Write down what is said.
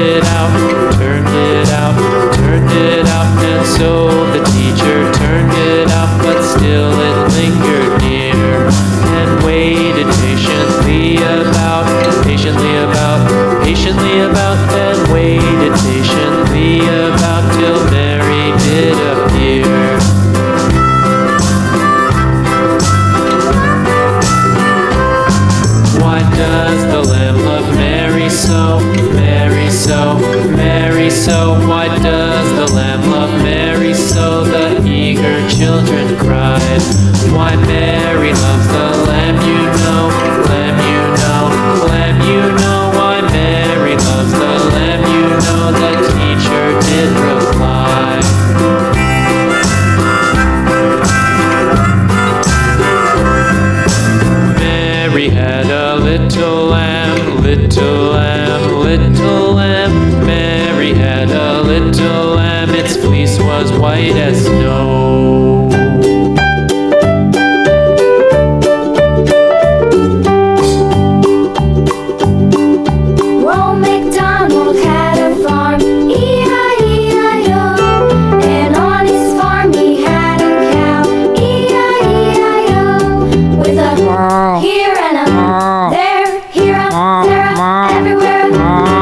it out, turned it out, turned it out. And so the teacher turned it out, but still it lingered near, and waited patiently about, patiently about, patiently about, and waited patiently about till Mary did appear. Why does the lamb love Mary so, Mary so, Mary so? Why does the lamb love Mary so? The eager children cried. Why Mary loves the lamb, you know, lamb, you know, lamb, you know. Why Mary loves the lamb, you know, the teacher did reply. Mary had a little lamb, little lamb, little lamb. Mary had a little lamb, its fleece was white as snow. Well, McDonald had a farm, E-I-E-I-O. And on his farm he had a cow, E-I-E-I-O. With a here and a there, here, there, everywhere.